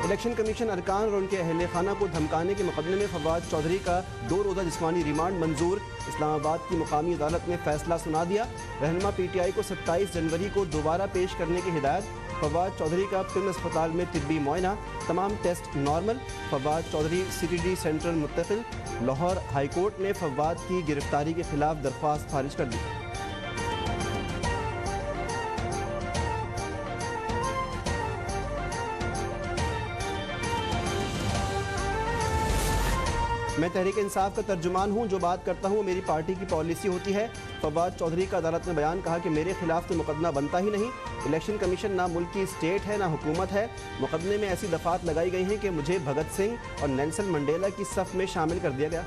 Election commission अरकान और उनके अहल खाना को धमकाने के मुकदमे में फवाद चौधरी का 2 रोज़ा जिस्मानी रिमांड मंजूर। इस्लामाबाद की मुकामी अदालत ने फैसला सुना दिया। रहनुमा PTI को 27 जनवरी को दोबारा पेश करने की हिदायत। फवाद चौधरी का पिम अस्पताल में तिब्बी मुआयना, तमाम test normal. Fawad Chaudhry CTD central मुत्तकिल। लाहौर हाईकोर्ट ने फवाद की गिरफ्तारी के खिलाफ दरख्वास्त खारिज कर दी। मैं तहरीक इंसाफ का तर्जुमान हूँ, जो बात करता हूँ मेरी पार्टी की पॉलिसी होती है। फवाद चौधरी का अदालत में बयान। कहा कि मेरे खिलाफ तो मुकदमा बनता ही नहीं। इलेक्शन कमीशन ना मुल्क की स्टेट है ना हुकूमत है। मुकदमे में ऐसी दफात लगाई गई हैं कि मुझे भगत सिंह और नेल्सन मंडेला की सफ में शामिल कर दिया गया।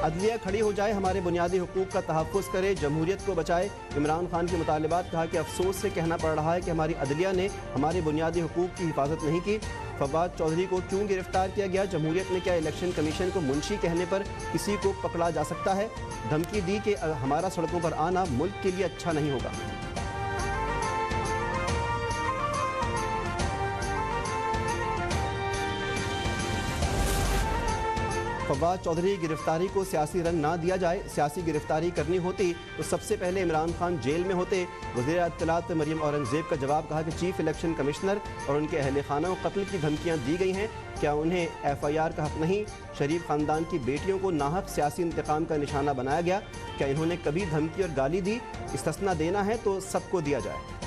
अदलिया खड़ी हो जाए, हमारे बुनियादी हुकूक का तहफ़्फ़ुज़ करे, जमहूरियत को बचाए। इमरान खान के मुतालबात। कहा कि अफसोस से कहना पड़ रहा है कि हमारी अदलिया ने हमारे बुनियादी हुकूक की हिफाजत नहीं की। फवाद चौधरी को क्यों गिरफ्तार किया गया? जमहूरियत में क्या इलेक्शन कमीशन को मुंशी कहने पर किसी को पकड़ा जा सकता है? धमकी दी कि हमारा सड़कों पर आना मुल्क के लिए अच्छा नहीं होगा। फवाद चौधरी की गिरफ्तारी को सियासी रंग ना दिया जाए। सियासी गिरफ्तारी करनी होती तो सबसे पहले इमरान खान जेल में होते। वज़ीर इत्तलात मरियम औरंगज़ेब का जवाब। कहा कि चीफ इलेक्शन कमिश्नर और उनके अहल खाना को कत्ल की धमकियां दी गई हैं। क्या उन्हें FIR का हक नहीं? शरीफ ख़ानदान की बेटियों को नाहक सियासी इंतकाम का निशाना बनाया गया। क्या इन्होंने कभी धमकी और गाली दी? इस्तिस्ना देना है तो सबको दिया जाए।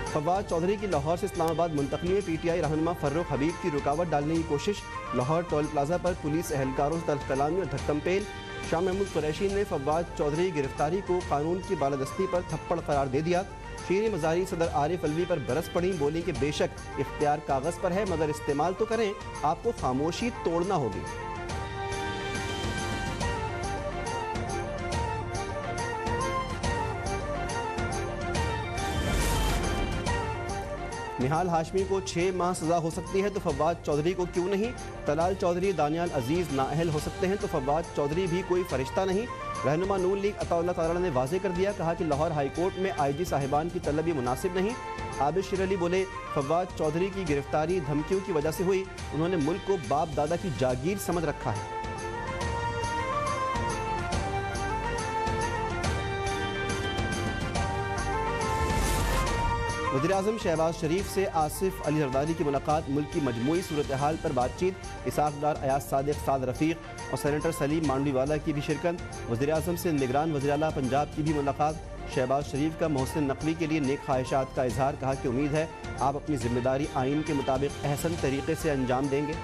फवाद चौधरी की लाहौर से इस्लामाबाद मुंतकली में PTI रहनुमा फर्रुख हबीब की रुकावट डालने की कोशिश। लाहौर टोल प्लाजा पर पुलिस एहलकारों से तल्ख कलामी और धक्कम पेल। शाह महमूद कुरैशी ने फवाद चौधरी की गिरफ्तारी को कानून की बालादस्ती पर थप्पड़ करार दे दिया। शीर मजारी सदर आरिफ अलवी पर बरस पड़ी। बोली कि बेशक इख्तियार कागज़ पर है मगर इस्तेमाल तो करें, आपको खामोशी तोड़ना होगी। निहाल हाशमी को 6 माह सज़ा हो सकती है तो फवाद चौधरी को क्यों नहीं? तलाल चौधरी दानियाल अजीज़ नाअहल हो सकते हैं तो फवाद चौधरी भी कोई फरिश्ता नहीं। रहनुमा नून लीग अताउल्लाह ताला ने वाज़ेह कर दिया। कहा कि लाहौर हाई कोर्ट में IG साहिबान की तलब मुनासिब नहीं। आबिद शेर अली बोले फवाद चौधरी की गिरफ्तारी धमकियों की वजह से हुई। उन्होंने मुल्क को बाप दादा की जागीर समझ रखा है। वज़ीर-ए-आज़म शहबाज शरीफ से आसिफ अली जरदारी की मुलाकात। मुल्क की मजमूई सूरत हाल पर बातचीत। इसाक़ डार, अयाज सादिक, साद रफ़ीक और सेनेटर सलीम मांडवीवाला की भी शिरकत। वज़ीर-ए-आज़म से निगरान वज़ीर आला पंजाब की भी मुलाकात। शहबाज शरीफ का मोहसिन नकवी के लिए नेक ख्वाहिशात का इजहार। कहा कि उम्मीद है आप अपनी जिम्मेदारी आइन के मुताबिक अहसन तरीके से अंजाम देंगे।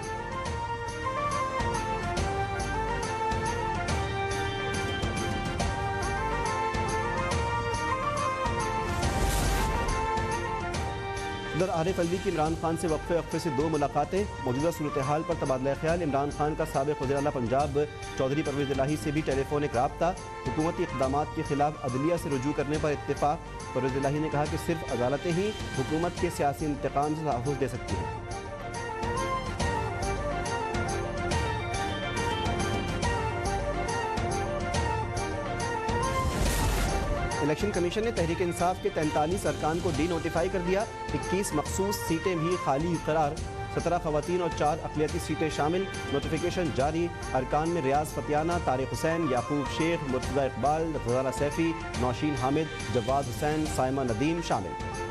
सदर आरिफ अलवी की इमरान खान से वक्फे से 2 मुलाकातें। मौजूदा सूरत हाल पर तबादला ख्याल। इमरान खान का साबिक़ वज़ीर आला पंजाब चौधरी परवेज़ इलाही से भी टेलीफोनिक रब्ता। हुकूमती इक़दामात के खिलाफ अदलिया से रुजू करने पर इत्तेफाक। परवेज़ इलाही ने कहा कि सिर्फ अदालतें ही हुकूमत के सियासी इंतकाम से तहफ़्फ़ुज़ दे सकती हैं। इलेक्शन कमीशन ने तहरीक इंसाफ के 43 अरकान को डी-नोटिफाई कर दिया। 21 मखसूस सीटें भी खाली करार। 17 ख़वातीन और 4 अक़लियती सीटें शामिल। नोटिफिकेशन जारी। अरकान में रियाज फतियाना, तारिक हुसैन, याकूब शेख, मुर्तज़ा इकबाल, ग़ज़ाला सैफ़ी, नौशीन हामिद, जवाद हुसैन, साइमा नदीम शामिल।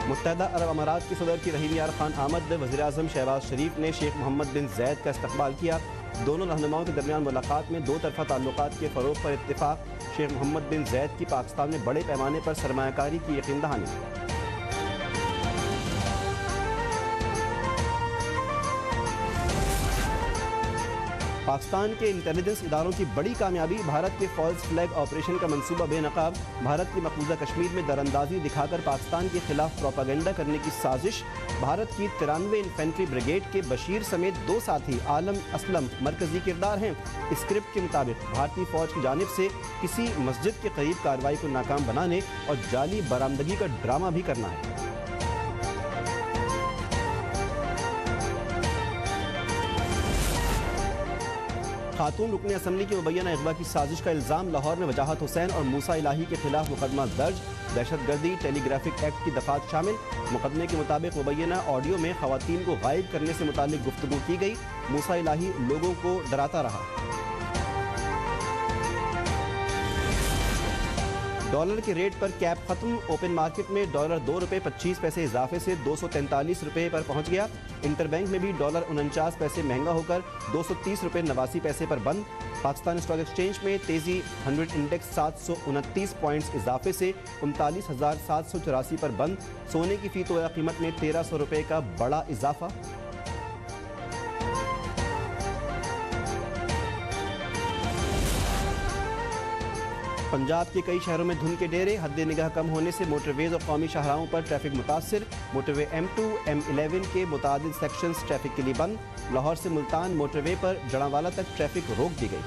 मुत्तहदा अरब अमारात के सदर की रहीम यार खान आमद। वज़ीर-ए-आज़म शहबाज शरीफ ने शेख मोहम्मद बिन ज़ैद का इस्तक़बाल किया। दोनों रहनुमाओं के दरमियान मुलाकात में 2 तरफ़ा ताल्लुकात के फ़रोग़ पर इत्तिफ़ाक़। शेख मोहम्मद बिन ज़ैद की पाकिस्तान में बड़े पैमाने पर सरमायाकारी की यकीन दहानी। पाकिस्तान के इंटेलिजेंस इदारों की बड़ी कामयाबी, भारत के फॉल्स फ्लैग ऑपरेशन का मंसूबा बेनकाब। भारत की मकबूजा कश्मीर में दरअंदाजी दिखाकर पाकिस्तान के खिलाफ प्रोपागेंडा करने की साजिश। भारत की 93 इन्फेंट्री ब्रिगेड के बशीर समेत 2 साथी आलम असलम मरकजी किरदार हैं। स्क्रिप्ट के मुताबिक भारतीय फौज की जानिब से किसी मस्जिद के करीब कार्रवाई को नाकाम बनाने और जाली बरामदगी का ड्रामा भी करना है। खातून रुकने असम्बली की मुबैना अगवा की साजिश का इल्ज़ाम। लाहौर में वजाहत हुसैन और मूसा इलाही के खिलाफ मुकदमा दर्ज। दहशतगर्दी, टेलीग्राफिक एक्ट की दफात शामिल। मुकदमे के मुताबिक मुबैना ऑडियो में खवातीन को गायब करने से मुताल्लिक गुफ्तगू की गई। मूसा इलाही लोगों को डराता रहा। डॉलर के रेट पर कैप खत्म। ओपन मार्केट में डॉलर $2.25 इजाफे से 243 रुपये पर पहुंच गया। इंटरबैंक में भी डॉलर 49 पैसे महंगा होकर $230.89 पर बंद। पाकिस्तान स्टॉक एक्सचेंज में तेजी, 100 इंडेक्स 729 पॉइंट्स इजाफे से 39,784 पर बंद। सोने की फी तोला कीमत में 1300 रुपये का बड़ा इजाफा। पंजाब के कई शहरों में धुंध के डेरे, हद निगाह कम होने से मोटरवेज और कौमी शाहराहों पर ट्रैफिक मुतासिर। मोटरवे M2, M11 के मुतादिद सेक्शंस ट्रैफिक के लिए बंद। लाहौर से मुल्तान मोटरवे पर जड़ावाला तक ट्रैफिक रोक दी गई।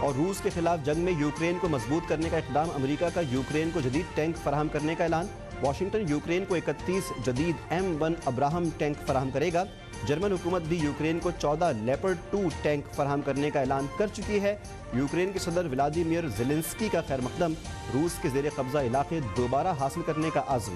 और रूस के खिलाफ जंग में यूक्रेन को मजबूत करने का इक़दाम। अमेरिका का यूक्रेन को जदीद टैंक फराहम करने का ऐलान। वाशिंगटन यूक्रेन को 31 जदीद M1 अब्राहम टैंक फराहम करेगा। जर्मन हुकूमत भी यूक्रेन को 14 लेपर्ड 2 टैंक फराहम करने का ऐलान कर चुकी है। यूक्रेन के सदर व्लादिमीर ज़ेलेंस्की का खैर मकदम। रूस के ज़ेरे कब्जा इलाके दोबारा हासिल करने का आज़म।